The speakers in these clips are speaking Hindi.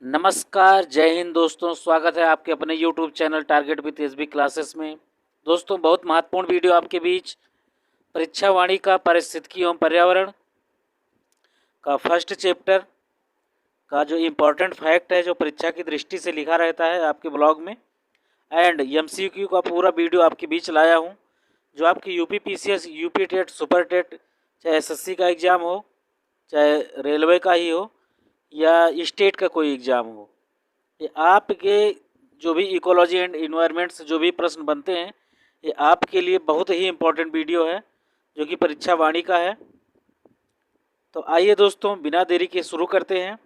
नमस्कार, जय हिंद दोस्तों। स्वागत है आपके अपने YouTube channel target with SB classes में। दोस्तों, बहुत महत्वपूर्ण वीडियो आपके बीच परीक्षा वाणी का पारिस्थितिकी एवं पर्यावरण का फर्स्ट चैप्टर का जो इम्पोर्टेंट फैक्ट है, जो परीक्षा की दृष्टि से लिखा रहता है आपके ब्लॉग में, एंड एमसीक्यू का पूरा वीडियो आपके बीच लाया हूँ। जो आपकी UP PCS, UP TET, super TET, चाहे एसएससी का एग्ज़ाम हो, चाहे रेलवे का ही हो या स्टेट का कोई एग्ज़ाम हो, ये आपके जो भी इकोलॉजी एंड इन्वायरमेंट से जो भी प्रश्न बनते हैं, ये आपके लिए बहुत ही इम्पोर्टेंट वीडियो है, जो कि परीक्षा वाणी का है। तो आइए दोस्तों, बिना देरी के शुरू करते हैं।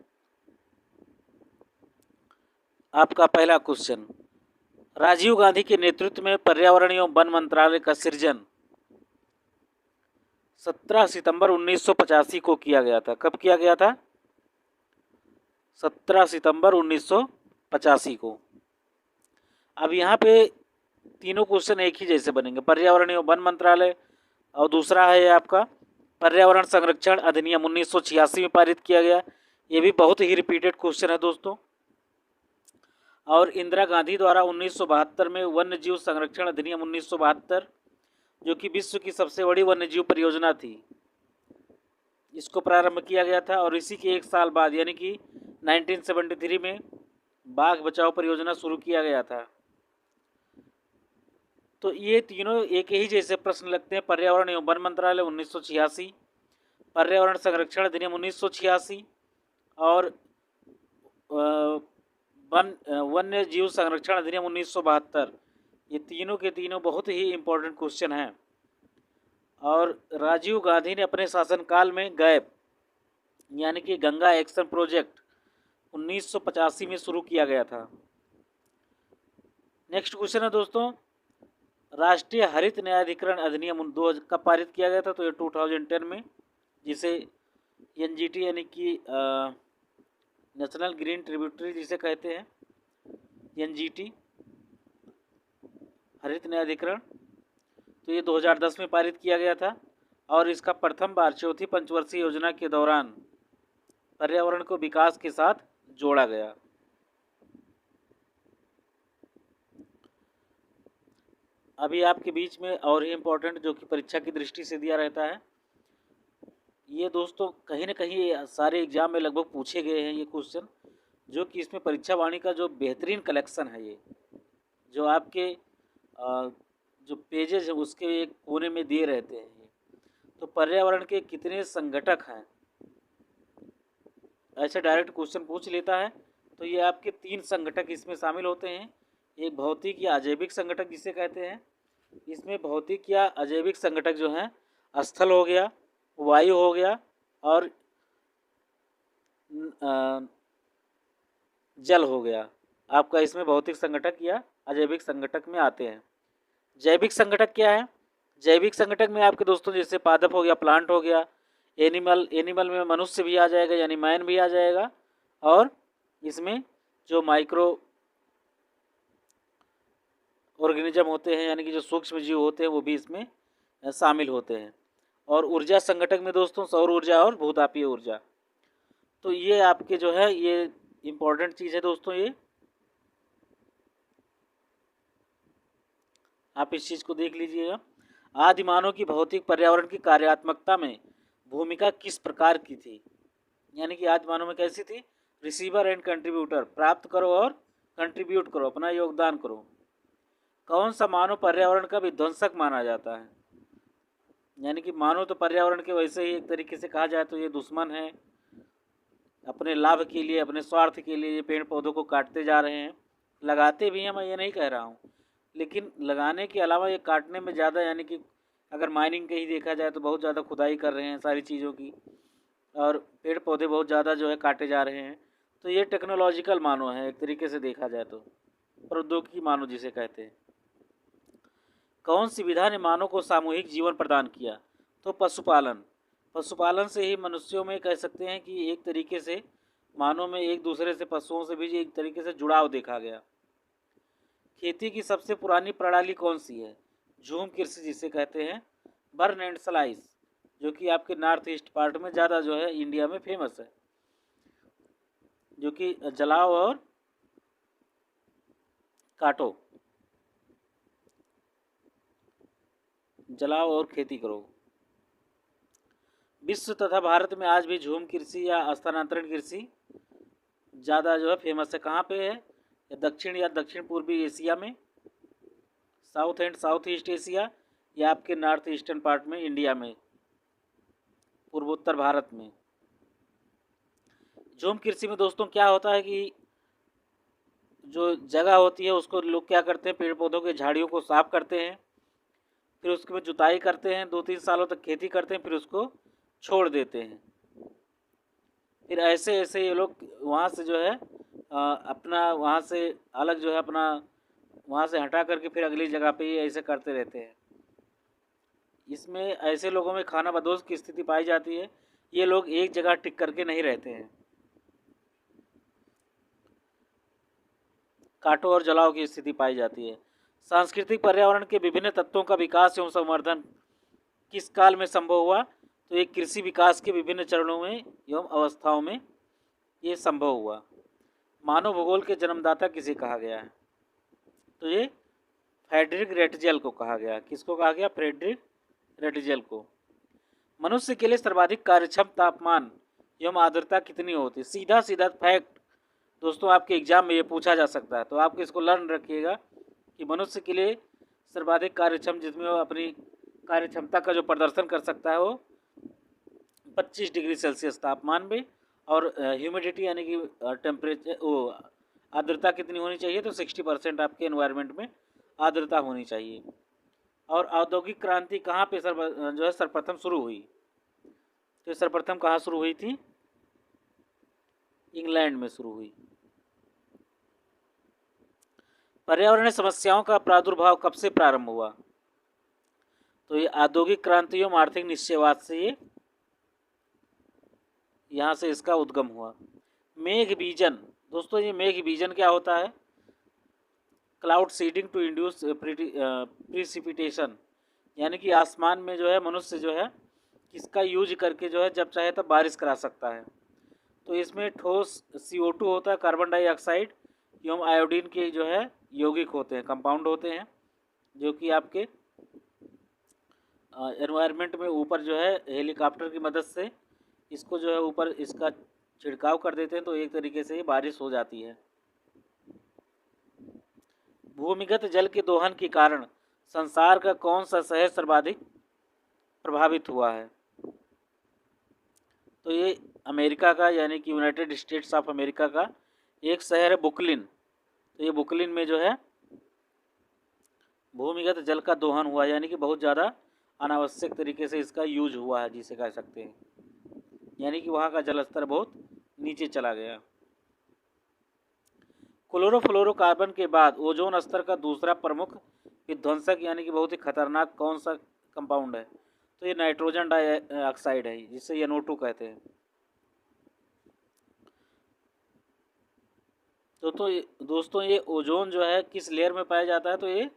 आपका पहला क्वेश्चन, राजीव गांधी के नेतृत्व में पर्यावरण एवं वन मंत्रालय का सृजन 17 सितंबर 1985 को किया गया था। कब किया गया था? 17 सितंबर 1985 को। अब यहाँ पे तीनों क्वेश्चन एक ही जैसे बनेंगे। पर्यावरण एवं वन मंत्रालय, और दूसरा है आपका पर्यावरण संरक्षण अधिनियम 1986 में पारित किया गया। ये भी बहुत ही रिपीटेड क्वेश्चन है दोस्तों। और इंदिरा गांधी द्वारा 1972 में वन्य जीव संरक्षण अधिनियम 1972, जो कि विश्व की सबसे बड़ी वन्य जीव परियोजना थी, इसको प्रारंभ किया गया था। और इसी के एक साल बाद यानी कि 1973 में बाघ बचाओ परियोजना शुरू किया गया था। तो ये तीनों एक ही जैसे प्रश्न लगते हैं। पर्यावरण एवं वन मंत्रालय 1986, पर्यावरण संरक्षण अधिनियम 1986 और वन्य जीव संरक्षण अधिनियम 1972, ये तीनों के तीनों बहुत ही इम्पोर्टेंट क्वेश्चन हैं। और राजीव गांधी ने अपने शासनकाल में गैप यानी कि गंगा एक्शन प्रोजेक्ट 1985 में शुरू किया गया था। नेक्स्ट क्वेश्चन है दोस्तों, राष्ट्रीय हरित न्यायाधिकरण अधिनियम 2 कब पारित किया गया था? तो ये 2010 में, जिसे एनजीटी यानी कि नेशनल ग्रीन ट्रिब्यूटरी जिसे कहते हैं, एनजीटी हरित न्यायाधिकरण, तो ये 2010 में पारित किया गया था। और इसका प्रथम बार चौथी पंचवर्षीय योजना के दौरान पर्यावरण को विकास के साथ जोड़ा गया। अभी आपके बीच में और ही इम्पोर्टेंट, जो कि परीक्षा की दृष्टि से दिया रहता है, ये दोस्तों कहीं ना कहीं सारे एग्जाम में लगभग पूछे गए हैं ये क्वेश्चन, जो कि इसमें परीक्षा वाणी का जो बेहतरीन कलेक्शन है, ये जो आपके जो पेजेज है उसके एक कोने में दिए रहते हैं। ये तो पर्यावरण के कितने संगठक हैं, ऐसे डायरेक्ट क्वेश्चन पूछ लेता है। तो ये आपके 3 संगठक इसमें शामिल होते हैं। एक भौतिक या अजैविक संगठक जिसे कहते हैं, इसमें भौतिक या अजैविक संगठक जो हैं, स्थल हो गया, वायु हो गया, और जल हो गया। आपका इसमें भौतिक संगठक या अजैविक संगठक में आते हैं। जैविक संगठक क्या है? जैविक संगठक में आपके दोस्तों जैसे पादप हो गया, प्लांट हो गया, एनिमल में मनुष्य भी आ जाएगा यानी मैन भी आ जाएगा, और इसमें जो माइक्रो ऑर्गेनिज्म होते हैं यानी कि जो सूक्ष्म जीव होते हैं, वो भी इसमें शामिल होते हैं। और ऊर्जा संगठक में दोस्तों सौर ऊर्जा और भूतापीय ऊर्जा। तो ये आपके जो है ये इम्पोर्टेंट चीज़ है दोस्तों। ये आप इस चीज़ को देख लीजिएगा। आदिमानव की भौतिक पर्यावरण की कार्यात्मकता में भूमिका किस प्रकार की थी? यानी कि आदिमानव में कैसी थी? रिसीवर एंड कंट्रीब्यूटर, प्राप्त करो और कंट्रीब्यूट करो, अपना योगदान करो। कौन सा मानव पर्यावरण का विध्वंसक माना जाता है? यानी कि मानव तो पर्यावरण के वैसे ही एक तरीके से कहा जाए तो ये दुश्मन है, अपने लाभ के लिए, अपने स्वार्थ के लिए ये पेड़ पौधों को काटते जा रहे हैं। लगाते भी हैं, मैं ये नहीं कह रहा हूँ, लेकिन लगाने के अलावा ये काटने में ज़्यादा, यानी कि अगर माइनिंग का ही देखा जाए तो बहुत ज़्यादा खुदाई कर रहे हैं सारी चीज़ों की, और पेड़ पौधे बहुत ज़्यादा जो है काटे जा रहे हैं। तो ये टेक्नोलॉजिकल मानव है एक तरीके से देखा जाए तो, प्रौद्योगिकी मानव जिसे कहते हैं। कौन सी विधा ने मानव को सामूहिक जीवन प्रदान किया? तो पशुपालन। पशुपालन से ही मनुष्यों में कह सकते हैं कि एक तरीके से मानव में एक दूसरे से, पशुओं से भी एक तरीके से जुड़ाव देखा गया। खेती की सबसे पुरानी प्रणाली कौन सी है? झूम कृषि जिसे कहते हैं, बर्न एंड स्लाइस, जो कि आपके नॉर्थ ईस्ट पार्ट में ज़्यादा जो है इंडिया में फेमस है। जो कि जलाओ और काटो, जलाओ और खेती करो। विश्व तथा भारत में आज भी झूम कृषि या स्थानांतरण कृषि ज़्यादा जो है फेमस है। कहाँ पे है? दक्षिण या दक्षिण पूर्वी एशिया में, south and south east Asia, या आपके नॉर्थ ईस्टर्न पार्ट में इंडिया में, पूर्वोत्तर भारत में। झूम कृषि में दोस्तों क्या होता है कि जो जगह होती है उसको लोग क्या करते हैं, पेड़ पौधों के झाड़ियों को साफ करते हैं, फिर उसके बाद जुताई करते हैं, 2-3 सालों तक खेती करते हैं, फिर उसको छोड़ देते हैं। फिर ऐसे ऐसे ये लोग वहाँ से जो है अपना वहाँ से अलग जो है अपना वहाँ से हटा करके फिर अगली जगह पे ये ऐसे करते रहते हैं। इसमें ऐसे लोगों में खाना बदोश की स्थिति पाई जाती है। ये लोग एक जगह टिक करके नहीं रहते हैं। काटो और जलाओ की स्थिति पाई जाती है। सांस्कृतिक पर्यावरण के विभिन्न तत्वों का विकास एवं संवर्धन किस काल में संभव हुआ? तो ये कृषि विकास के विभिन्न चरणों में एवं अवस्थाओं में ये संभव हुआ। मानव भूगोल के जन्मदाता किसे कहा गया है? तो ये फ्रेडरिक रेटजेल को कहा गया। किसको कहा गया? फ्रेडरिक रेटजेल को। मनुष्य के लिए सर्वाधिक कार्यक्षम तापमान एवं आर्द्रता कितनी होती? सीधा सीधा फैक्ट दोस्तों आपके एग्जाम में ये पूछा जा सकता है, तो आप इसको लर्न रखिएगा कि मनुष्य के लिए सर्वाधिक कार्यक्षम जिसमें वो अपनी कार्यक्षमता का जो प्रदर्शन कर सकता है वो 25 डिग्री सेल्सियस तापमान में, और ह्यूमिडिटी यानी कि टेम्परेचर वो आर्द्रता कितनी होनी चाहिए? तो 60% आपके एनवायरनमेंट में आर्द्रता होनी चाहिए। और औद्योगिक क्रांति कहाँ पे जो है सर्वप्रथम शुरू हुई? तो सर्वप्रथम कहाँ शुरू हुई थी? इंग्लैंड में शुरू हुई। पर्यावरणीय समस्याओं का प्रादुर्भाव कब से प्रारंभ हुआ? तो ये औद्योगिक क्रांति एवं आर्थिक निश्चयवाद से ये यहाँ से इसका उद्गम हुआ। मेघ बीजन दोस्तों, ये मेघ बीजन क्या होता है? Cloud seeding to induce precipitation, यानी कि आसमान में जो है मनुष्य जो है इसका यूज करके जो है जब चाहे तब बारिश करा सकता है। तो इसमें ठोस CO2 होता है, कार्बन डाइऑक्साइड एवं आयोडीन के जो है यौगिक होते हैं, कंपाउंड होते हैं, जो कि आपके एनवायरनमेंट में ऊपर जो है हेलीकॉप्टर की मदद से इसको जो है ऊपर इसका छिड़काव कर देते हैं, तो एक तरीके से ये बारिश हो जाती है। भूमिगत जल के दोहन के कारण संसार का कौन सा शहर सर्वाधिक प्रभावित हुआ है? तो ये अमेरिका का यानी कि यूनाइटेड स्टेट्स ऑफ अमेरिका का एक शहर है बुकलिन। तो ये बुकलिन में जो है भूमिगत जल का दोहन हुआ, यानी कि बहुत ज़्यादा अनावश्यक तरीके से इसका यूज हुआ है जिसे कह सकते हैं, यानी कि वहाँ का जल स्तर बहुत नीचे चला गया। क्लोरोफ्लोरोकार्बन के बाद ओजोन स्तर का दूसरा प्रमुख विध्वंसक यानी कि बहुत ही खतरनाक कौन सा कंपाउंड है? तो ये नाइट्रोजन डाइऑक्साइड है, जिसे NO2 कहते हैं। तो दोस्तों ये ओजोन जो है किस लेयर में पाया जाता है? तो ये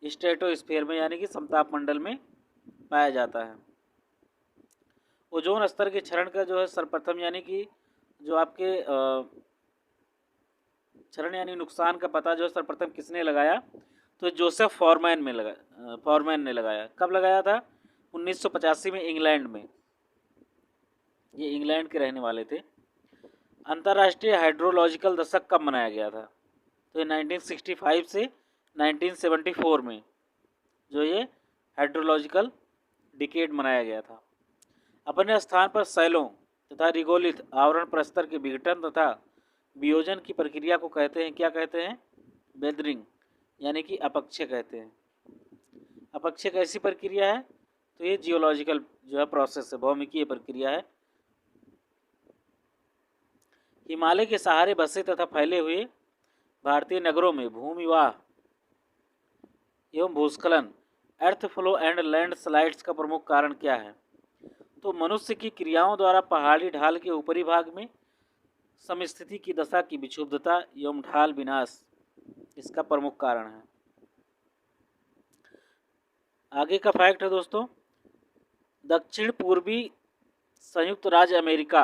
स्ट्रेटोस्फीयर में यानी कि समताप मंडल में पाया जाता है। ओजोन स्तर के क्षरण का जो है सर्वप्रथम यानी कि जो आपके क्षरण यानी नुकसान का पता जो है सर्वप्रथम किसने लगाया? तो जोसेफ फॉरमैन ने लगाया। कब लगाया था? 1985 में इंग्लैंड में। ये इंग्लैंड के रहने वाले थे। अंतर्राष्ट्रीय हाइड्रोलॉजिकल दशक कब मनाया गया था? तो ये 1965 से 1974 में जो ये हाइड्रोलॉजिकल डिकेड मनाया गया था। अपने स्थान पर शैलों तथा रिगोलिथ आवरण प्रस्तर के विघटन तथा वियोजन की प्रक्रिया को कहते हैं, क्या कहते हैं? वेदरिंग, यानी कि अपक्षय कहते हैं। अपक्षय कैसी प्रक्रिया है? तो ये जियोलॉजिकल जो है प्रोसेस है, भौमिकीय प्रक्रिया है। हिमालय के सहारे बसे तथा फैले हुए भारतीय नगरों में भूमिवाह एवं भूस्खलन, अर्थ फ्लो एंड लैंड स्लाइड्स का प्रमुख कारण क्या है? तो मनुष्य की क्रियाओं द्वारा पहाड़ी ढाल के ऊपरी भाग में समस्थिति की दशा की विक्षुब्धता एवं ढाल विनाश इसका प्रमुख कारण है। आगे का फैक्ट है दोस्तों, दक्षिण पूर्वी संयुक्त राज्य अमेरिका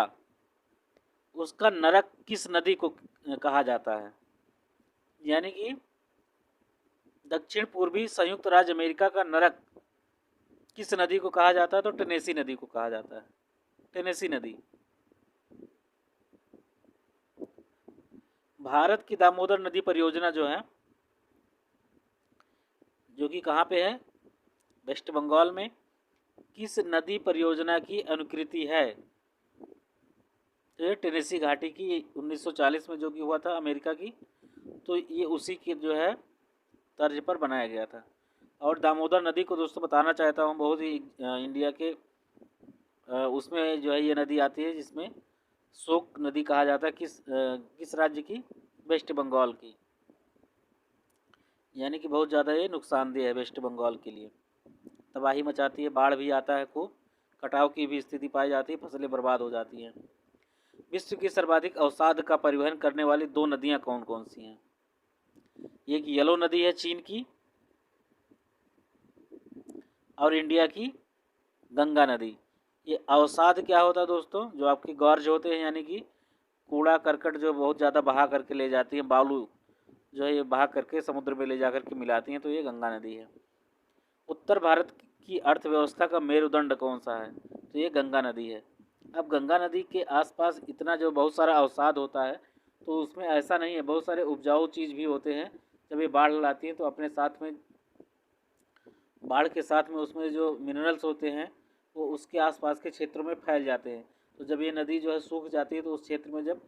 उसका नरक किस नदी को कहा जाता है? यानी कि दक्षिण पूर्वी संयुक्त राज्य अमेरिका का नरक किस नदी को कहा जाता है? तो टेनेसी नदी को कहा जाता है, टेनेसी नदी। भारत की दामोदर नदी परियोजना जो है, जो कि कहाँ पे है? वेस्ट बंगाल में। किस नदी परियोजना की अनुकृति है? तो ये टेनेसी घाटी की 1940 में जो कि हुआ था अमेरिका की, तो ये उसी के जो है तर्ज पर बनाया गया था। और दामोदर नदी को दोस्तों बताना चाहता हूँ, बहुत ही इंडिया के उसमें जो है ये नदी आती है, जिसमें शोक नदी कहा जाता है। किस राज्य की? वेस्ट बंगाल की। यानी कि बहुत ज़्यादा ये नुकसानदेह है वेस्ट बंगाल के लिए, तबाही मचाती है, बाढ़ भी आता है खूब, कटाव की भी स्थिति पाई जाती है, फसलें बर्बाद हो जाती हैं। विश्व की सर्वाधिक अवसाद का परिवहन करने वाली 2 नदियां कौन कौन सी हैं? एक येलो नदी है चीन की, और इंडिया की गंगा नदी। ये अवसाद क्या होता है दोस्तों? जो आपके गॉर्ज होते हैं, यानी कि कूड़ा करकट जो बहुत ज़्यादा बहा करके ले जाती हैं, बालू जो है ये बहा करके समुद्र में ले जा करके मिलाती हैं, तो ये गंगा नदी है। उत्तर भारत की अर्थव्यवस्था का मेरुदंड कौन सा है? तो ये गंगा नदी है। अब गंगा नदी के आसपास इतना जो बहुत सारा अवसाद होता है, तो उसमें ऐसा नहीं है, बहुत सारे उपजाऊ चीज़ भी होते हैं। जब ये बाढ़ लाती है तो अपने साथ में, बाढ़ के साथ में उसमें जो मिनरल्स होते हैं वो उसके आसपास के क्षेत्रों में फैल जाते हैं। तो जब ये नदी जो है सूख जाती है, तो उस क्षेत्र में जब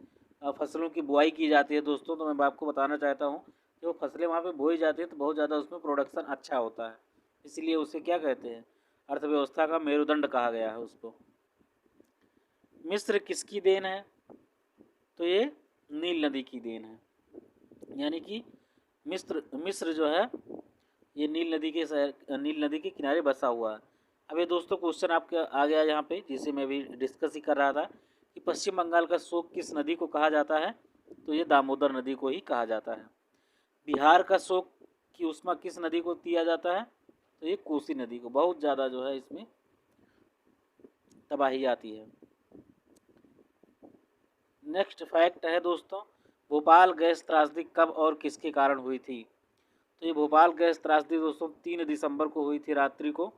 फसलों की बुआई की जाती है दोस्तों, तो मैं आपको बताना चाहता हूँ, जो फसलें वहाँ पे बोई जाती हैं तो बहुत ज़्यादा उसमें प्रोडक्शन अच्छा होता है। इसलिए उसे क्या कहते हैं? अर्थव्यवस्था का मेरुदंड कहा गया है उसको। मिस्र किसकी देन है? तो ये नील नदी की देन है। यानी कि मिस्र जो है ये नील नदी के किनारे बसा हुआ है। अब ये दोस्तों क्वेश्चन आपके आ गया यहाँ पे, जिसे मैं भी डिस्कस ही कर रहा था कि पश्चिम बंगाल का शोक किस नदी को कहा जाता है? तो ये दामोदर नदी को ही कहा जाता है। बिहार का शोक की उष्मा किस नदी को दिया जाता है? तो ये कोसी नदी को। बहुत ज़्यादा जो है इसमें तबाही आती है। नेक्स्ट फैक्ट है दोस्तों, भोपाल गैस त्रासदी कब और किसके कारण हुई थी? तो ये भोपाल गैस त्रासदी दोस्तों 3 दिसंबर को हुई थी रात्रि को।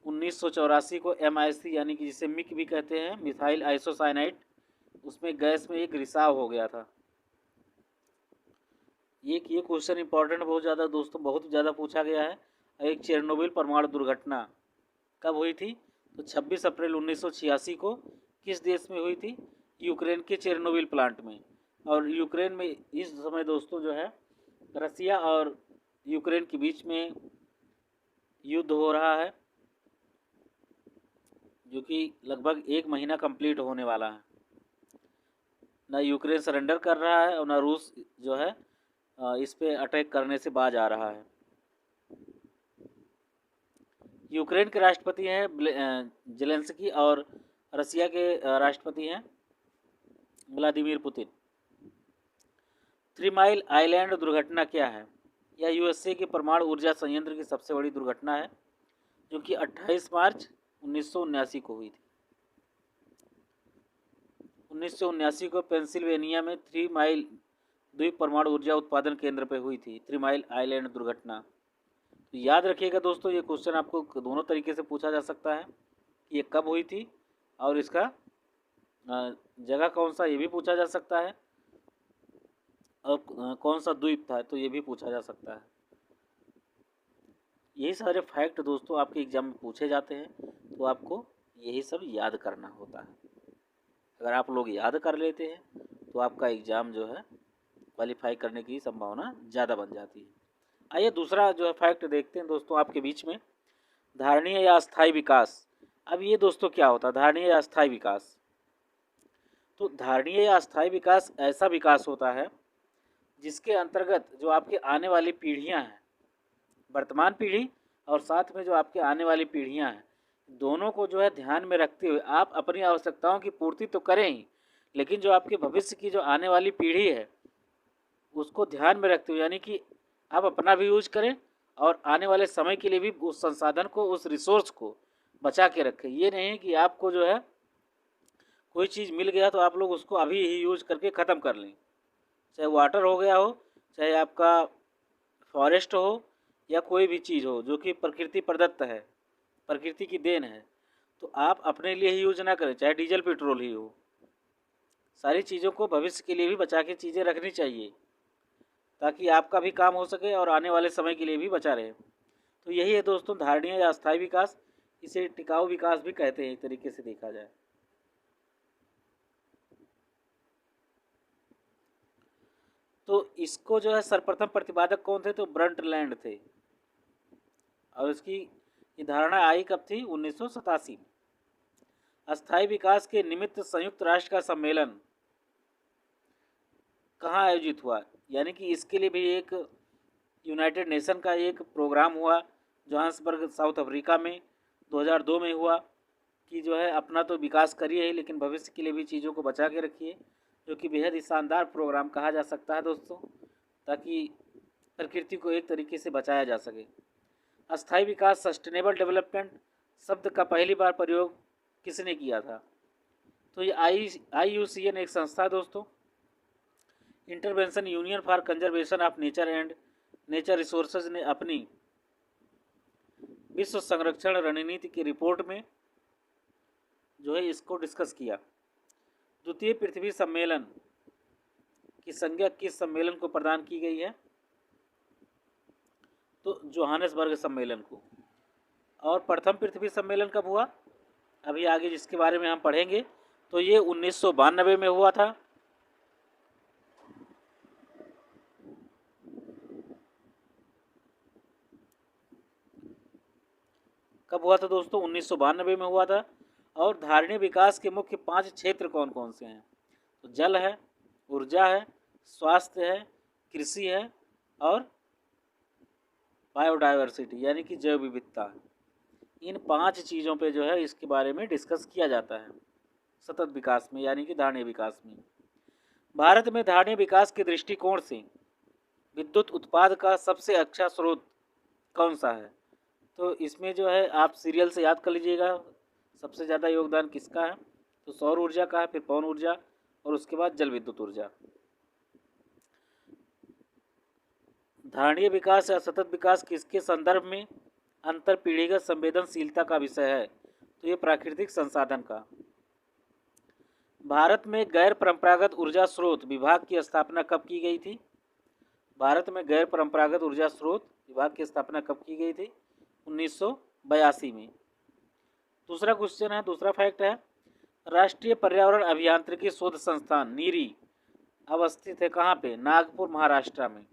1984 को MIC यानी कि जिसे मिक भी कहते हैं, मिथाइल आइसोसाइनाइड, उसमें गैस में एक रिसाव हो गया था। ये क्वेश्चन इंपॉर्टेंट बहुत ज़्यादा दोस्तों, बहुत ज़्यादा पूछा गया है। एक चेरनोबिल परमाणु दुर्घटना कब हुई थी? तो 26 अप्रैल 1986 को किस देश में हुई थी? यूक्रेन के चेरनोबिल प्लांट में। और यूक्रेन में इस समय दोस्तों जो है रसिया और यूक्रेन के बीच में युद्ध हो रहा है, जो कि लगभग 1 महीना कंप्लीट होने वाला है। ना यूक्रेन सरेंडर कर रहा है और ना रूस जो है इस पे अटैक करने से बाज आ रहा है। यूक्रेन के राष्ट्रपति हैं जेलेंस्की और रसिया के राष्ट्रपति हैं व्लादिमीर पुतिन। 3 माइल आइलैंड दुर्घटना क्या है? यह USA के परमाणु ऊर्जा संयंत्र की सबसे बड़ी दुर्घटना है, जो कि 28 मार्च 1979 को हुई थी। 1979 को पेंसिल्वेनिया में 3 माइल द्वीप परमाणु ऊर्जा उत्पादन केंद्र पर हुई थी 3 माइल आइलैंड दुर्घटना। तो याद रखिएगा दोस्तों, ये क्वेश्चन आपको दोनों तरीके से पूछा जा सकता है कि ये कब हुई थी और इसका जगह कौन सा, ये भी पूछा जा सकता है, और कौन सा द्वीप था, तो ये भी पूछा जा सकता है। यही सारे फैक्ट दोस्तों आपके एग्जाम में पूछे जाते हैं, तो आपको यही सब याद करना होता है। अगर आप लोग याद कर लेते हैं तो आपका एग्ज़ाम जो है क्वालिफाई करने की संभावना ज़्यादा बन जाती है। आइए दूसरा जो है फैक्ट देखते हैं दोस्तों आपके बीच में, धारणीय या अस्थायी विकास। अब ये दोस्तों क्या होता है धारणीय या अस्थायी विकास? तो धारणीय या अस्थायी विकास ऐसा विकास होता है जिसके अंतर्गत जो आपके आने वाली पीढ़ियां हैं, वर्तमान पीढ़ी और साथ में जो आपके आने वाली पीढ़ियां हैं, दोनों को जो है ध्यान में रखते हुए आप अपनी आवश्यकताओं की पूर्ति तो करें ही, लेकिन जो आपके भविष्य की जो आने वाली पीढ़ी है उसको ध्यान में रखते हुए, यानी कि आप अपना भी यूज करें और आने वाले समय के लिए भी उस संसाधन को, उस रिसोर्स को बचा के रखें। ये नहीं कि आपको जो है कोई चीज़ मिल गया तो आप लोग उसको अभी ही यूज करके ख़त्म कर लें, चाहे वाटर हो गया हो, चाहे आपका फॉरेस्ट हो, या कोई भी चीज़ हो जो कि प्रकृति प्रदत्त है, प्रकृति की देन है, तो आप अपने लिए ही यूज ना करें, चाहे डीजल पेट्रोल ही हो। सारी चीज़ों को भविष्य के लिए भी बचा के चीज़ें रखनी चाहिए, ताकि आपका भी काम हो सके और आने वाले समय के लिए भी बचा रहे। तो यही है दोस्तों धारणीय या अस्थायी विकास, इसे टिकाऊ विकास भी कहते हैं एक तरीके से देखा जाए। तो इसको जो है सर्वप्रथम प्रतिपादक कौन थे, तो ब्रंटलैंड थे, और इसकी ये धारणा आई कब थी, 1987 में। अस्थायी विकास के निमित्त संयुक्त राष्ट्र का सम्मेलन कहाँ आयोजित हुआ, यानी कि इसके लिए भी एक यूनाइटेड नेशन का एक प्रोग्राम हुआ जोहान्सबर्ग साउथ अफ्रीका में 2002 में हुआ, कि जो है अपना तो विकास करिए ही, लेकिन भविष्य के लिए भी चीज़ों को बचा के रखिए, जो कि बेहद ही शानदार प्रोग्राम कहा जा सकता है दोस्तों, ताकि प्रकृति को एक तरीके से बचाया जा सके। अस्थायी विकास सस्टेनेबल डेवलपमेंट शब्द का पहली बार प्रयोग किसने किया था, तो ये IUCN एक संस्था है दोस्तों, intervention union for conservation of nature and nature resources ने अपनी विश्व संरक्षण रणनीति की रिपोर्ट में जो है इसको डिस्कस किया। द्वितीय पृथ्वी सम्मेलन की संज्ञा किस सम्मेलन को प्रदान की गई है, तो जोहान्सबर्ग सम्मेलन को। और प्रथम पृथ्वी सम्मेलन कब हुआ, अभी आगे जिसके बारे में हम पढ़ेंगे, तो ये 1992 में हुआ था। कब हुआ था दोस्तों, 1992 में हुआ था। और धारणीय विकास के मुख्य 5 क्षेत्र कौन कौन से हैं, तो जल है, ऊर्जा है, स्वास्थ्य है, कृषि है, और बायोडाइवर्सिटी यानी कि जैव विविधता। इन 5 चीज़ों पे जो है इसके बारे में डिस्कस किया जाता है सतत विकास में, यानी कि धारणीय विकास में। भारत में धारणीय विकास के दृष्टिकोण से विद्युत उत्पाद का सबसे अच्छा स्रोत कौन सा है, तो इसमें जो है आप सीरियल से याद कर लीजिएगा सबसे ज़्यादा योगदान किसका है, तो सौर ऊर्जा का है, फिर पवन ऊर्जा, और उसके बाद जल विद्युत ऊर्जा। धारणीय विकास या सतत विकास किसके संदर्भ में अंतर पीढ़ीगत संवेदनशीलता का विषय है, तो ये प्राकृतिक संसाधन का। भारत में गैर परंपरागत ऊर्जा स्रोत विभाग की स्थापना कब की गई थी, भारत में गैर परंपरागत ऊर्जा स्रोत विभाग की स्थापना कब की गई थी, 1982 में। दूसरा क्वेश्चन है, दूसरा फैक्ट है, राष्ट्रीय पर्यावरण अभियांत्रिकी शोध संस्थान नीरी अवस्थित है कहाँ पे, नागपुर महाराष्ट्र में।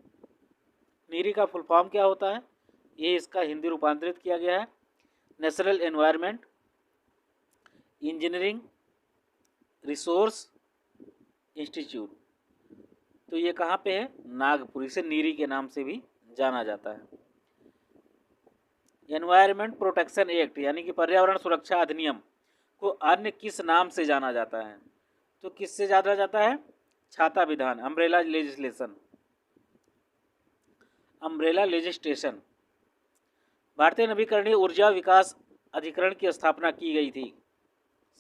नीरी का फुल फॉर्म क्या होता है, ये इसका हिंदी रूपांतरित किया गया है, national environment engineering resource institute. तो ये कहाँ पे है, नागपुर, इसे नीरी के नाम से भी जाना जाता है। एनवायरनमेंट प्रोटेक्शन एक्ट यानी कि पर्यावरण सुरक्षा अधिनियम को अन्य किस नाम से जाना जाता है, तो किससे जाना जाता है, छाता विधान, अम्ब्रेला लेजिस्लेशन, अम्ब्रेला लेजिस्लेशन। भारतीय नवीकरणीय ऊर्जा विकास अधिकरण की स्थापना की गई थी,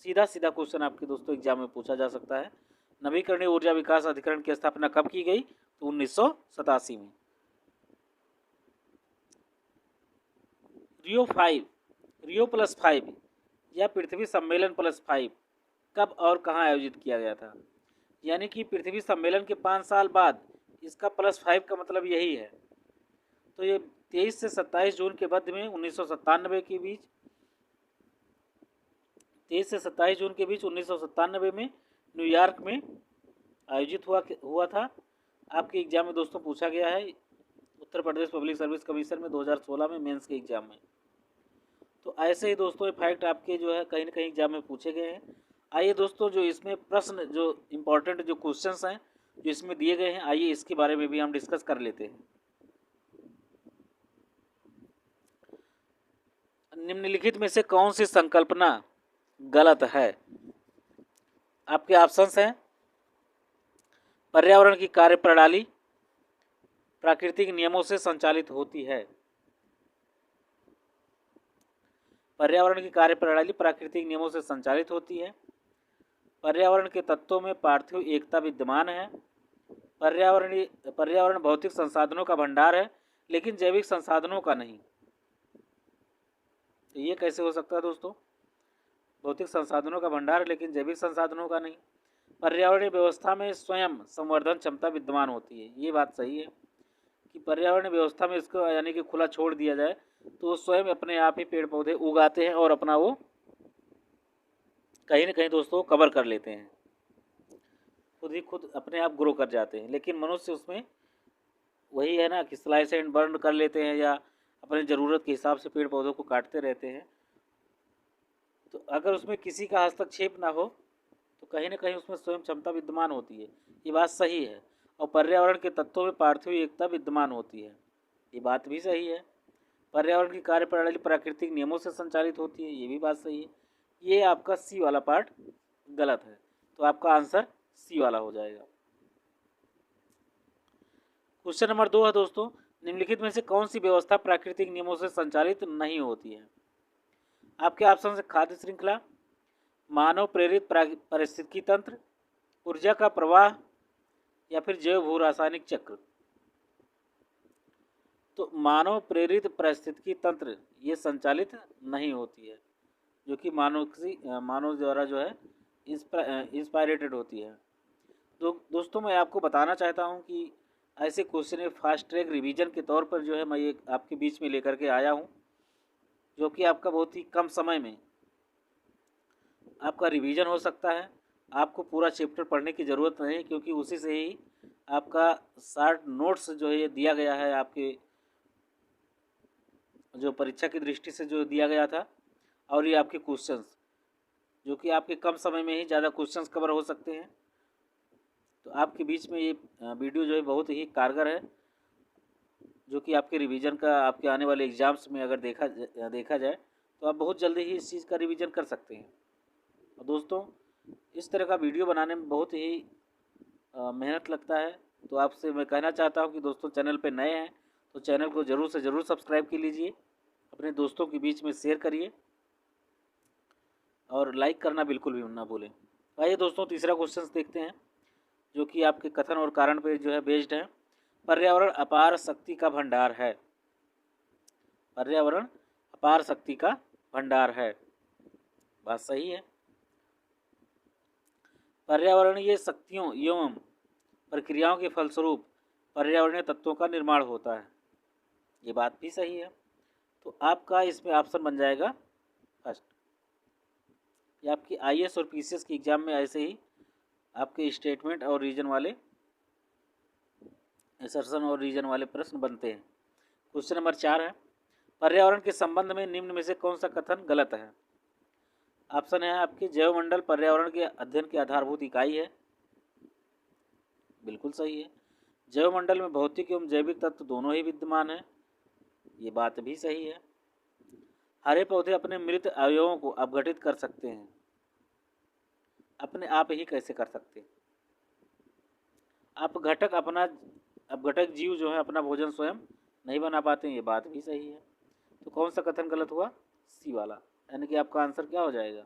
सीधा सीधा क्वेश्चन आपके दोस्तों एग्जाम में पूछा जा सकता है, नवीकरणीय ऊर्जा विकास अधिकरण की स्थापना कब की गई, तो 1987 में। रियो +5 या पृथ्वी सम्मेलन +5 कब और कहाँ आयोजित किया गया था, यानी कि पृथ्वी सम्मेलन के 5 साल बाद इसका +5 का मतलब यही है। तो ये 23 से 27 जून के मध्य में 1997 के बीच, 23 से 27 जून के बीच 1997 में न्यूयॉर्क में आयोजित हुआ था। आपके एग्जाम में दोस्तों पूछा गया है, Uttar Pradesh public service commission में 2016 में मेंस के एग्जाम में। तो ऐसे ही दोस्तों ये फैक्ट आपके जो है कहीं ना कहीं एग्जाम में पूछे गए हैं। आइए दोस्तों जो इसमें प्रश्न जो इम्पोर्टेंट जो क्वेश्चंस हैं जो इसमें दिए गए हैं, आइए इसके बारे में भी हम डिस्कस कर लेते हैं। निम्नलिखित में से कौन सी संकल्पना गलत है, आपके ऑप्शंस हैं, पर्यावरण की कार्यप्रणाली प्राकृतिक नियमों से संचालित होती है, पर्यावरण की कार्यप्रणाली प्राकृतिक नियमों से संचालित होती है, पर्यावरण के तत्वों में पार्थिव एकता विद्यमान है। पर्यावरण भौतिक संसाधनों का भंडार है लेकिन जैविक संसाधनों का नहीं। तो ये कैसे हो सकता है दोस्तों? भौतिक संसाधनों का भंडार है लेकिन जैविक संसाधनों का नहीं। पर्यावरणीय व्यवस्था में स्वयं संवर्धन क्षमता विद्यमान होती है। ये बात सही है कि पर्यावरणीय व्यवस्था में इसको यानी कि खुला छोड़ दिया जाए तो वो स्वयं अपने आप ही पेड़ पौधे उगाते हैं और अपना वो कहीं ना कहीं दोस्तों कवर कर लेते हैं, खुद ही खुद अपने आप ग्रो कर जाते हैं। लेकिन मनुष्य उसमें वही है ना कि स्लाइस एंड बर्न कर लेते हैं या अपनी ज़रूरत के हिसाब से पेड़ पौधों को काटते रहते हैं। तो अगर उसमें किसी का हस्तक्षेप ना हो तो कहीं ना कहीं उसमें स्वयं क्षमता विद्यमान होती है। ये बात सही है। और पर्यावरण के तत्वों में पार्थिव एकता विद्यमान होती है। ये बात भी सही है। पर्यावरण की कार्यप्रणाली प्राकृतिक नियमों से संचालित होती है। ये भी बात सही है। ये आपका सी वाला पार्ट गलत है, तो आपका आंसर सी वाला हो जाएगा। क्वेश्चन नंबर 2 है दोस्तों, निम्नलिखित में से कौन सी व्यवस्था प्राकृतिक नियमों से संचालित नहीं होती है? आपके ऑप्शन से खाद्य श्रृंखला, मानव प्रेरित पारिस्थितिकी तंत्र, ऊर्जा का प्रवाह या फिर जैव भू रासायनिक चक्र। तो मानव प्रेरित पारिस्थितिकी तंत्र ये संचालित नहीं होती है, जो कि मानव द्वारा जो है इंस्पायरेटेड होती है। दोस्तों मैं आपको बताना चाहता हूं कि ऐसे क्वेश्चन फास्ट ट्रैक रिवीजन के तौर पर जो है मैं ये आपके बीच में लेकर के आया हूं, जो कि आपका बहुत ही कम समय में आपका रिवीजन हो सकता है। आपको पूरा चैप्टर पढ़ने की ज़रूरत नहीं, क्योंकि उसी से ही आपका शार्ट नोट्स जो है ये दिया गया है, आपके जो परीक्षा की दृष्टि से जो दिया गया था। और ये आपके क्वेश्चंस जो कि आपके कम समय में ही ज़्यादा क्वेश्चंस कवर हो सकते हैं। तो आपके बीच में ये वीडियो जो है बहुत ही कारगर है, जो कि आपके रिवीजन का आपके आने वाले एग्ज़ाम्स में अगर देखा जाए तो आप बहुत जल्दी ही इस चीज़ का रिवीजन कर सकते हैं। और दोस्तों इस तरह का वीडियो बनाने में बहुत ही मेहनत लगता है। तो आपसे मैं कहना चाहता हूं कि दोस्तों चैनल पे नए हैं तो चैनल को ज़रूर से ज़रूर सब्सक्राइब कर लीजिए, अपने दोस्तों के बीच में शेयर करिए और लाइक करना बिल्कुल भी ना भूलें। आइए दोस्तों तीसरा क्वेश्चन देखते हैं, जो कि आपके कथन और कारण पे जो है बेस्ड है। पर्यावरण अपार शक्ति का भंडार है। पर्यावरण अपार शक्ति का भंडार है, बात सही है। पर्यावरणीय शक्तियों एवं प्रक्रियाओं के फलस्वरूप पर्यावरणीय तत्वों का निर्माण होता है, ये बात भी सही है। तो आपका इसमें ऑप्शन बन जाएगा फर्स्ट। ये आपकी आईएएस और पीसीएस के एग्जाम में ऐसे ही आपके स्टेटमेंट और रीजन वाले असर्शन और रीजन वाले प्रश्न बनते हैं। क्वेश्चन नंबर 4 है, पर्यावरण के संबंध में निम्न में से कौन सा कथन गलत है? ऑप्शन है आपके जैवमंडल पर्यावरण के अध्ययन की आधारभूत इकाई है, बिल्कुल सही है। जैवमंडल में भौतिक एवं जैविक तत्व दोनों ही विद्यमान है, ये बात भी सही है। हरे पौधे अपने मृत अवयवों को अपघटित कर सकते हैं, अपने आप ही कैसे कर सकते हैं? अपघटक जीव जो है अपना भोजन स्वयं नहीं बना पाते हैं, ये बात भी सही है। तो कौन सा कथन गलत हुआ? सी वाला, यानी कि आपका आंसर क्या हो जाएगा?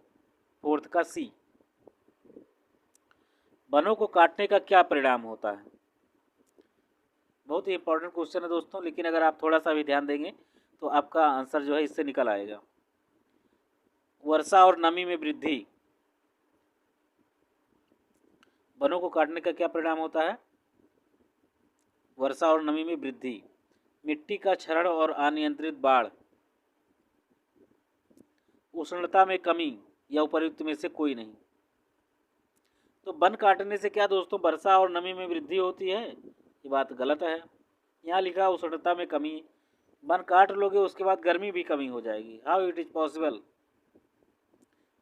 फोर्थ का सी। वनों को काटने का क्या परिणाम होता है? बहुत ही इंपॉर्टेंट क्वेश्चन है दोस्तों, लेकिन अगर आप थोड़ा सा भी ध्यान देंगे तो आपका आंसर जो है इससे निकल आएगा। वर्षा और नमी में वृद्धि। वनों को काटने का क्या परिणाम होता है? वर्षा और नमी में वृद्धि, मिट्टी का क्षरण और अनियंत्रित बाढ़, उष्णता में कमी या उपर्युक्त में से कोई नहीं। तो वन काटने से क्या दोस्तों वर्षा और नमी में वृद्धि होती है? ये बात गलत है। यहाँ लिखा उष्णता में कमी, वन काट लोगे उसके बाद गर्मी भी कमी हो जाएगी। How it is possible?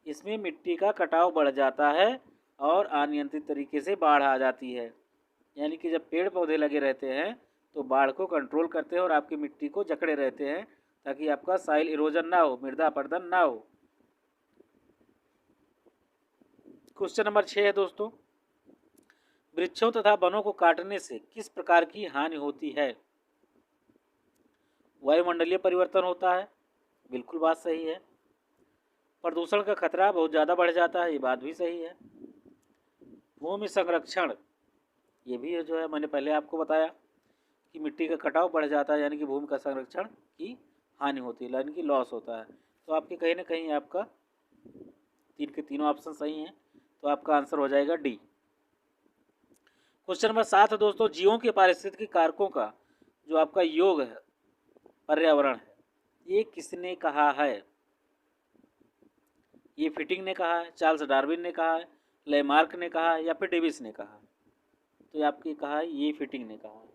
इसमें मिट्टी का कटाव बढ़ जाता है और अनियंत्रित तरीके से बाढ़ आ जाती है। यानी कि जब पेड़ पौधे लगे रहते हैं तो बाढ़ को कंट्रोल करते हैं और आपकी मिट्टी को जकड़े रहते हैं, ताकि आपका साइल इरोजन ना हो, मृदा अपरदन ना हो। क्वेश्चन नंबर 6 है दोस्तों, वृक्षों तथा वनों को काटने से किस प्रकार की हानि होती है? वायुमंडलीय परिवर्तन होता है, बिल्कुल बात सही है। प्रदूषण का खतरा बहुत ज़्यादा बढ़ जाता है, ये बात भी सही है। भूमि संरक्षण, ये भी जो है मैंने पहले आपको बताया कि मिट्टी का कटाव बढ़ जाता है, यानी कि भूमि का संरक्षण की हानि होती है, यानी कि लॉस होता है। तो आपके कहीं ना कहीं आपका 3 के तीनों ऑप्शन सही हैं, तो आपका आंसर हो जाएगा डी। क्वेश्चन नंबर 7 है दोस्तों, जीवों के पारिस्थितिकी कारकों का जो आपका योग है पर्यावरण है, ये किसने कहा है? ये फिटिंग ने कहा है, चार्ल्स डार्विन ने कहा है, लेमार्क ने कहा है, या फिर डेविस ने कहा है? तो ये आपकी कहा है, ये फिटिंग ने कहा है,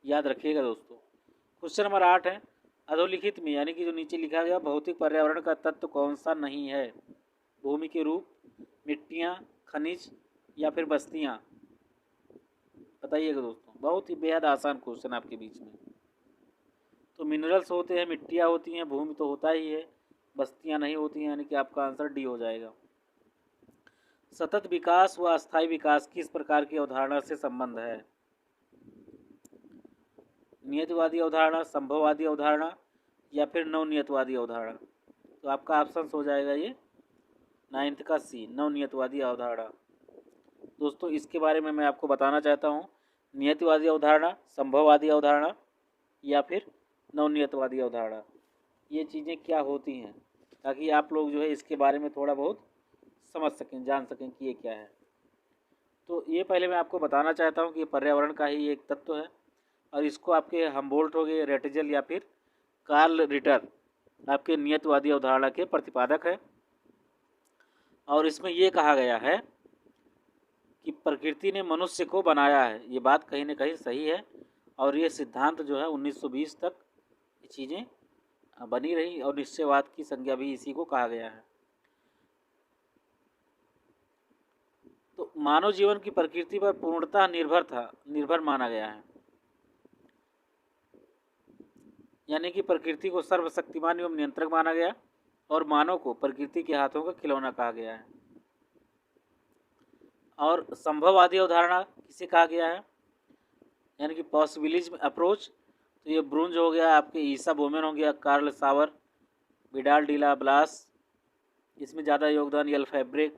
याद रखिएगा दोस्तों। क्वेश्चन नंबर 8 है, अधोलिखित में यानी कि जो नीचे लिखा गया भौतिक पर्यावरण का तत्व कौन सा नहीं है? भूमि के रूप, मिट्टियाँ, खनिज, या फिर बस्तियाँ? बताइएगा दोस्तों, बहुत ही बेहद आसान क्वेश्चन आपके बीच में। तो मिनरल्स होते हैं, मिट्टियाँ होती हैं, भूमि तो होता ही है, बस्तियाँ नहीं होती हैं, यानी कि आपका आंसर डी हो जाएगा। सतत विकास व अस्थायी विकास किस प्रकार की अवधारणा से संबंध है? नियतवादी अवधारणा, संभववादी अवधारणा, या फिर नवनियतवादी अवधारणा? तो आपका ऑप्शन हो जाएगा ये 9th का सी, नवनियतवादी अवधारणा। दोस्तों इसके बारे में मैं आपको बताना चाहता हूँ, नियतिवादी अवधारणा, संभववादी अवधारणा, या फिर नवनियतवादी अवधारणा, ये चीज़ें क्या होती हैं, ताकि आप लोग जो है इसके बारे में थोड़ा बहुत समझ सकें, जान सकें कि ये क्या है। तो ये पहले मैं आपको बताना चाहता हूँ कि ये पर्यावरण का ही एक तत्व है, और इसको आपके हम्बोल्ट हो गए, रेटजल, या फिर कार्ल रिटर आपके नियतवादी अवधारणा के प्रतिपादक है। और इसमें ये कहा गया है कि प्रकृति ने मनुष्य को बनाया है, ये बात कहीं ना कहीं सही है, और ये सिद्धांत जो है 1920 तक ये चीज़ें बनी रही, और निश्चयवाद की संज्ञा भी इसी को कहा गया है। तो मानव जीवन की प्रकृति पर पूर्णतः निर्भर माना गया है, यानी कि प्रकृति को सर्वशक्तिमान एवं नियंत्रक माना गया, और मानव को प्रकृति के हाथों का खिलौना कहा गया है। और संभववादी अवधारणा किसे कहा गया है, यानी कि पॉसिबिलिज्म अप्रोच, तो ये ब्रुंज हो गया, आपके ईसा बोमेन हो गया, कार्ल सावर, विडाल डी ला ब्लास, इसमें ज़्यादा योगदान यल फैब्रे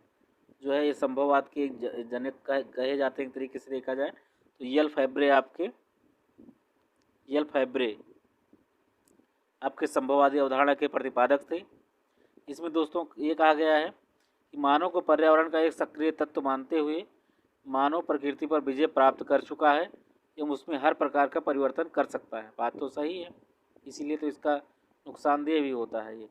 जो है, ये संभववाद के एक जनक कहे जाते हैं एक तरीके से देखा जाए तो। यल फैब्रे आपके संभववादी अवधारणा के प्रतिपादक थे। इसमें दोस्तों ये कहा गया है कि मानव को पर्यावरण का एक सक्रिय तत्व मानते हुए मानव प्रकृति पर विजय प्राप्त कर चुका है एवं उसमें हर प्रकार का परिवर्तन कर सकता है। बात तो सही है, इसीलिए तो इसका नुकसानदेह भी होता है ये।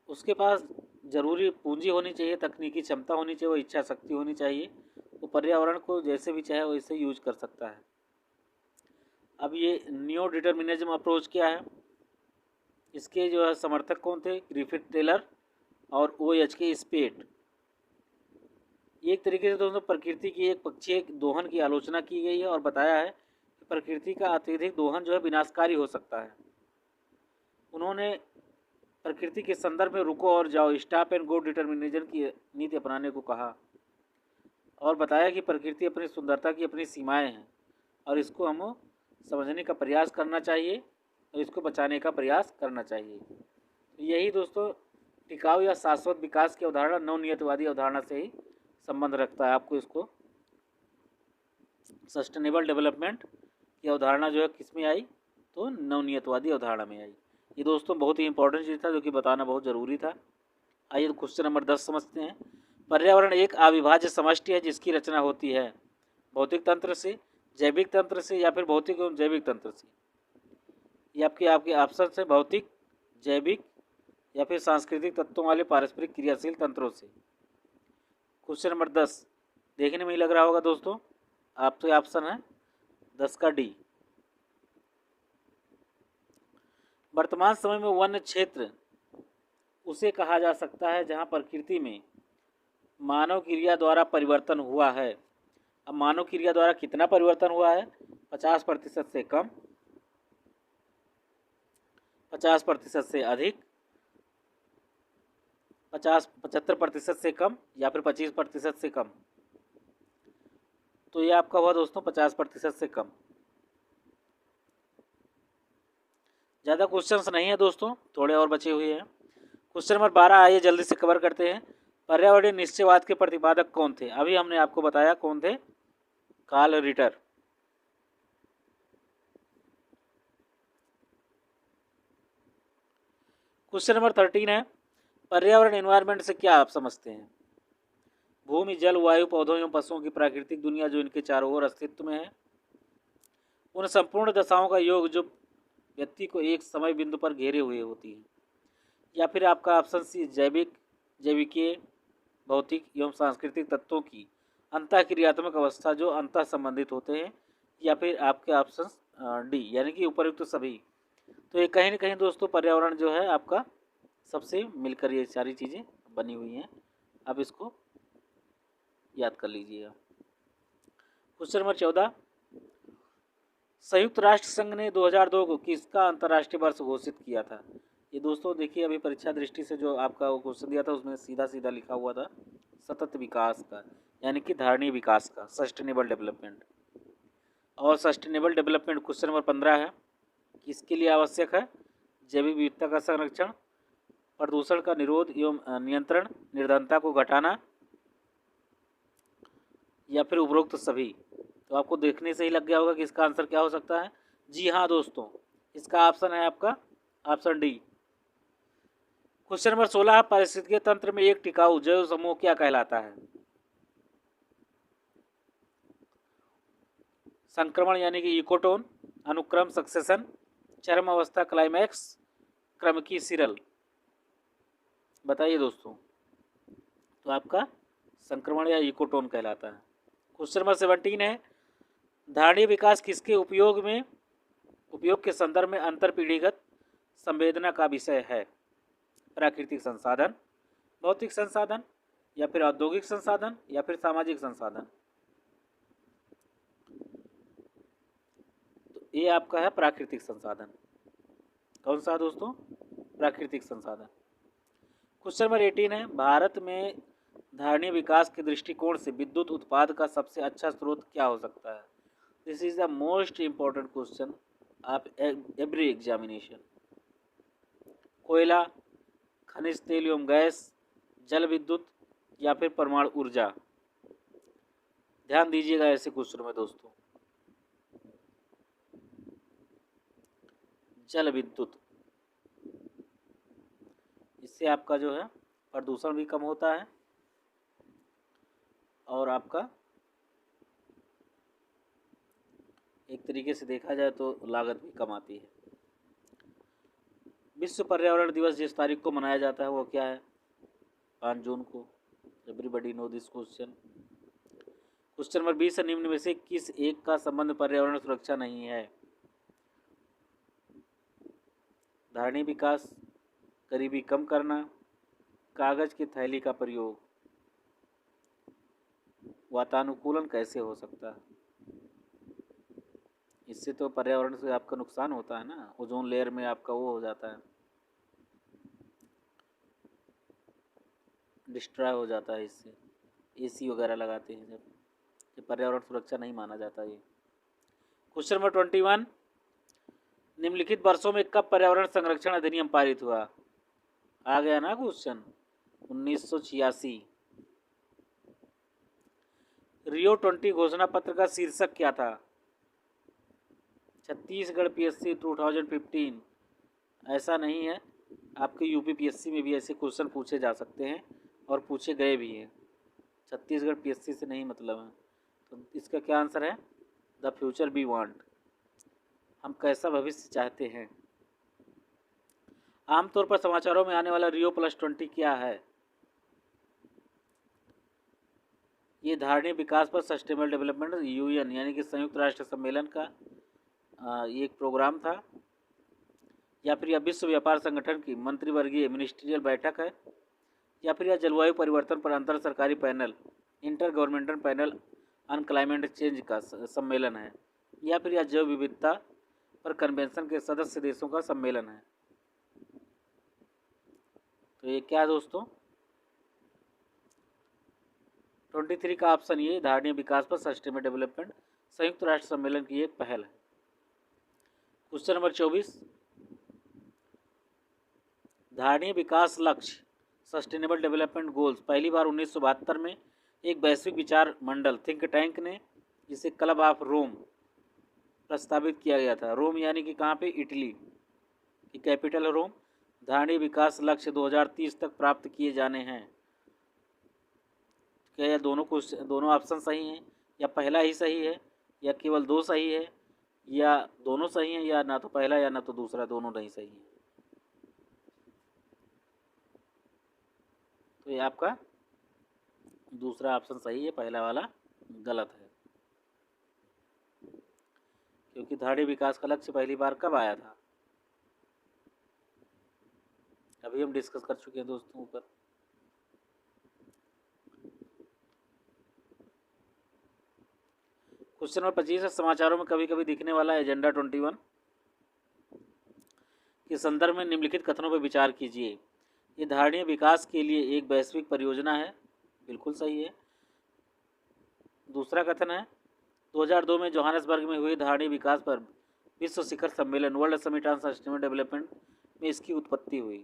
उसके पास ज़रूरी पूंजी होनी चाहिए, तकनीकी क्षमता होनी चाहिए, वो इच्छा शक्ति होनी चाहिए, वो पर्यावरण को जैसे भी चाहे वैसे यूज कर सकता है। अब ये न्यू डिटर्मिनिज्म अप्रोच क्या है, इसके जो है समर्थक कौन थे? ग्रिफिथ टेलर और OH स्पेट। एक तरीके से दोस्तों प्रकृति की एक पक्षीय दोहन की आलोचना की गई है और बताया है कि प्रकृति का अत्यधिक दोहन जो है विनाशकारी हो सकता है। उन्होंने प्रकृति के संदर्भ में रुको और जाओ, स्टॉप एंड गो डिटर्मिनिज्म की नीति अपनाने को कहा, और बताया कि प्रकृति अपनी सुंदरता की अपनी सीमाएं हैं और इसको हम समझने का प्रयास करना चाहिए और इसको बचाने का प्रयास करना चाहिए। यही दोस्तों टिकाऊ या शाश्वत विकास की अवधारणा नवनियतवादी अवधारणा से ही संबंध रखता है। आपको इसको सस्टेनेबल डेवलपमेंट की अवधारणा जो है किस में आई? तो नवनियतवादी अवधारणा में आई। ये दोस्तों बहुत ही इंपॉर्टेंट चीज़ था जो कि बताना बहुत ज़रूरी था। आइए तो क्वेश्चन नंबर 10 समझते हैं। पर्यावरण एक अविभाज्य समष्टि है जिसकी रचना होती है भौतिक तंत्र से, जैविक तंत्र से, या फिर भौतिक एवं जैविक तंत्र से। ये आपके ऑप्शन है भौतिक, जैविक, या फिर सांस्कृतिक तत्वों वाले पारस्परिक क्रियाशील तंत्रों से। क्वेश्चन नंबर 10 देखने में ही लग रहा होगा दोस्तों, आपसे ऑप्शन है 10 का डी। वर्तमान समय में वन्य क्षेत्र उसे कहा जा सकता है जहां प्रकृति में मानव क्रिया द्वारा परिवर्तन हुआ है। अब मानव क्रिया द्वारा कितना परिवर्तन हुआ है? 50% से कम, 50% से अधिक, 75% से कम, या फिर 25% से कम। तो ये आपका हुआ दोस्तों 50% से कम। ज़्यादा क्वेश्चंस नहीं है दोस्तों, थोड़े और बचे हुए हैं। क्वेश्चन नंबर 12 आइए जल्दी से कवर करते हैं। पर्यावरणीय निश्चयवाद के प्रतिपादक कौन थे? अभी हमने आपको बताया कौन थे, कार्ल रिटर। क्वेश्चन नंबर 13 है, पर्यावरण एनवायरनमेंट से क्या आप समझते हैं? भूमि, जल, वायु, पौधों एवं पशुओं की प्राकृतिक दुनिया जो इनके चारों ओर अस्तित्व में है, उन संपूर्ण दशाओं का योग जो व्यक्ति को एक समय बिंदु पर घेरे हुए होती है। या फिर आपका ऑप्शन सी, जैविक, जैविकीय, भौतिक एवं सांस्कृतिक तत्वों की अंतःक्रियात्मक अवस्था जो अंतः संबंधित होते हैं। या फिर आपके ऑप्शन डी यानी कि उपयुक्त सभी। तो ये कहीं ना कहीं दोस्तों पर्यावरण जो है आपका सबसे मिलकर ये सारी चीज़ें बनी हुई हैं। आप इसको याद कर लीजिएगा। क्वेश्चन नंबर 14, संयुक्त राष्ट्र संघ ने 2002 को किसका अंतर्राष्ट्रीय वर्ष घोषित किया था? ये दोस्तों देखिए, अभी परीक्षा दृष्टि से जो आपका वो क्वेश्चन दिया था उसमें सीधा सीधा लिखा हुआ था सतत विकास का, यानी कि धारणीय विकास का, सस्टेनेबल डेवलपमेंट। और सस्टेनेबल डेवलपमेंट क्वेश्चन नंबर 15 है, किसके लिए आवश्यक है? जैविक विविधता का संरक्षण, प्रदूषण का निरोध एवं नियंत्रण, निर्धनता को घटाना, या फिर उपरोक्त सभी। तो आपको देखने से ही लग गया होगा कि इसका आंसर क्या हो सकता है। जी हाँ दोस्तों, इसका ऑप्शन है आपका ऑप्शन डी। क्वेश्चन नंबर 16, पारिस्थितिकीय तंत्र में एक टिकाऊ जैव समूह क्या कहलाता है? संक्रमण यानी कि इकोटोन, अनुक्रम सक्सेशन, चरम अवस्था क्लाइमैक्स, क्रमकी सीरल। बताइए दोस्तों, तो आपका संक्रमण या इकोटोन कहलाता है। क्वेश्चन नंबर 17 है, धारणीय विकास किसके उपयोग के संदर्भ में अंतरपीढ़ीगत संवेदना का विषय है? प्राकृतिक संसाधन, भौतिक संसाधन, या फिर औद्योगिक संसाधन, या फिर सामाजिक संसाधन। तो ये आपका है प्राकृतिक संसाधन। कौन सा दोस्तों? प्राकृतिक संसाधन। क्वेश्चन नंबर 18 है, भारत में धारणीय विकास के दृष्टिकोण से विद्युत उत्पाद का सबसे अच्छा स्रोत क्या हो सकता है? This is the most important question of every examination. कोयला, खनिज तेल एवं गैस, जल विद्युत, या फिर परमाणु ऊर्जा। ध्यान दीजिएगा ऐसे क्वेश्चन में दोस्तों। जल विद्युत, इससे आपका जो है प्रदूषण भी कम होता है और आपका एक तरीके से देखा जाए तो लागत भी कम आती है। विश्व पर्यावरण दिवस जिस तारीख को मनाया जाता है वो क्या है? 5 जून को। Everybody know this question. Question number 20 है, निम्न में से किस एक का संबंध पर्यावरण सुरक्षा नहीं है? धारणीय विकास, गरीबी कम करना, कागज की थैली का प्रयोग, वातानुकूलन कैसे हो सकता है? इससे तो पर्यावरण से आपका नुकसान होता है ना, ओजोन लेयर में आपका वो हो जाता है, डिस्ट्रॉय हो जाता है। इससे एसी वगैरह लगाते हैं जब, ये पर्यावरण सुरक्षा नहीं माना जाता ये। क्वेश्चन नंबर 21, निम्नलिखित वर्षों में कब पर्यावरण संरक्षण अधिनियम पारित हुआ? आ गया ना क्वेश्चन, 1986। रियो 20 घोषणा पत्र का शीर्षक क्या था? छत्तीसगढ़ पीएससी 2015। ऐसा नहीं है, आपके यूपी पीएससी में भी ऐसे क्वेश्चन पूछे जा सकते हैं और पूछे गए भी हैं। छत्तीसगढ़ पीएससी से नहीं मतलब है। तो इसका क्या आंसर है? द फ्यूचर वी वांट, हम कैसा भविष्य चाहते हैं। आमतौर पर समाचारों में आने वाला रियो +20 क्या है? ये धारणीय विकास पर सस्टेनेबल डेवलपमेंट यूएन यानी कि संयुक्त राष्ट्र सम्मेलन का ये एक प्रोग्राम था, या फिर यह विश्व व्यापार संगठन की मंत्रिवर्गीय मिनिस्ट्रियल बैठक है, या फिर यह जलवायु परिवर्तन पर अंतर सरकारी panel inter governmental panel on climate change का सम्मेलन है, या फिर यह जैव विविधता पर कन्वेंशन के सदस्य देशों का सम्मेलन है। तो ये क्या दोस्तों? 23 का ऑप्शन ये धारणीय विकास पर सस्टेनेबल डेवलपमेंट संयुक्त राष्ट्र सम्मेलन की एक पहल है। क्वेश्चन नंबर 24, धारणीय विकास लक्ष्य सस्टेनेबल डेवलपमेंट गोल्स पहली बार 1972 में एक वैश्विक विचार मंडल थिंक टैंक ने, जिसे क्लब ऑफ रोम प्रस्तावित किया गया था। रोम यानी कि कहाँ पे, इटली की कैपिटल है रोम। धारणीय विकास लक्ष्य 2030 तक प्राप्त किए जाने हैं। क्या यह दोनों ऑप्शन सही हैं, या पहला ही सही है, या केवल दो सही है, या दोनों सही हैं, या ना तो पहला या ना तो दूसरा, दोनों नहीं सही है। तो ये आपका दूसरा ऑप्शन सही है, पहला वाला गलत है। क्योंकि धारणीय विकास का लक्ष्य पहली बार कब आया था, अभी हम डिस्कस कर चुके हैं दोस्तों ऊपर। क्वेश्चन नंबर 25 है, समाचारों में कभी कभी दिखने वाला एजेंडा 21 के संदर्भ में निम्नलिखित कथनों पर विचार कीजिए। ये धारणीय विकास के लिए एक वैश्विक परियोजना है, बिल्कुल सही है। दूसरा कथन है 2002 में जोहान्सबर्ग में हुए धारणीय विकास पर विश्व शिखर सम्मेलन world summit on sustainable development में इसकी उत्पत्ति हुई।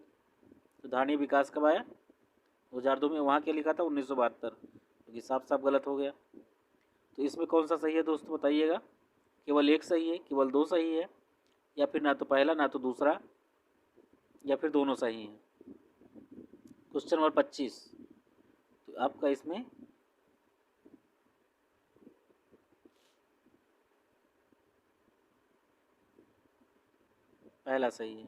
तो धारणीय विकास कब आया, 2002 में। वहाँ क्या लिखा था, 1972, क्योंकि साफ साफ गलत हो गया। तो इसमें कौन सा सही है दोस्तों, बताइएगा। केवल एक सही है, केवल दो सही है, या फिर ना तो पहला ना तो दूसरा, या फिर दोनों सही हैं। क्वेश्चन नंबर 25, तो आपका इसमें पहला सही है।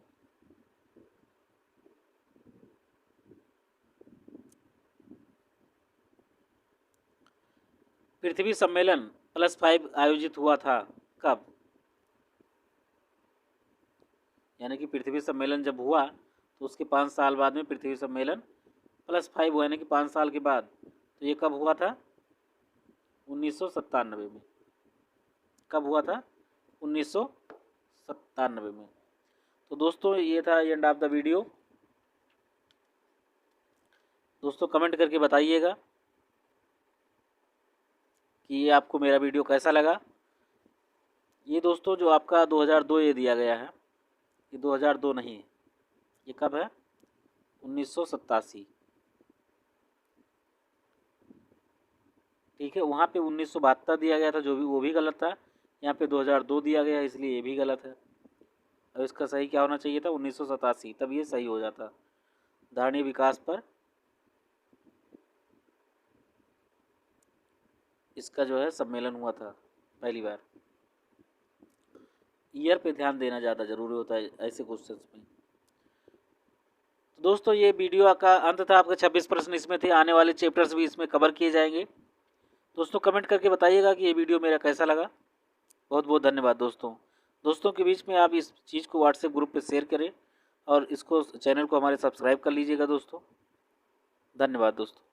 पृथ्वी सम्मेलन +5 आयोजित हुआ था कब, यानी कि पृथ्वी सम्मेलन जब हुआ तो उसके 5 साल बाद में पृथ्वी सम्मेलन +5 हुआ, यानी कि 5 साल के बाद। तो ये कब हुआ था, 1997 में। कब हुआ था, 1997 में। तो दोस्तों ये था एंड ऑफ द वीडियो। दोस्तों कमेंट करके बताइएगा कि ये आपको मेरा वीडियो कैसा लगा। ये दोस्तों जो आपका 2002 ये दिया गया है, ये 2002 नहीं है, ये कब है, 1987। ठीक है, वहाँ पे 1972 दिया गया था, जो भी वो भी गलत था। यहाँ पे 2002 दिया गया, इसलिए ये भी गलत है। अब इसका सही क्या होना चाहिए था, 1987, तब ये सही हो जाता। धारणीय विकास पर इसका जो है सम्मेलन हुआ था पहली बार। ईयर पे ध्यान देना ज़्यादा ज़रूरी होता है ऐसे क्वेश्चंस में। तो दोस्तों ये वीडियो का अंत था। आपके 26 प्रश्न इसमें थे, आने वाले चैप्टर्स भी इसमें कवर किए जाएंगे। दोस्तों कमेंट करके बताइएगा कि ये वीडियो मेरा कैसा लगा। बहुत बहुत धन्यवाद दोस्तों के बीच में आप इस चीज़ को व्हाट्सएप ग्रुप पे शेयर करें और इसको चैनल को हमारे सब्सक्राइब कर लीजिएगा दोस्तों। धन्यवाद दोस्तों।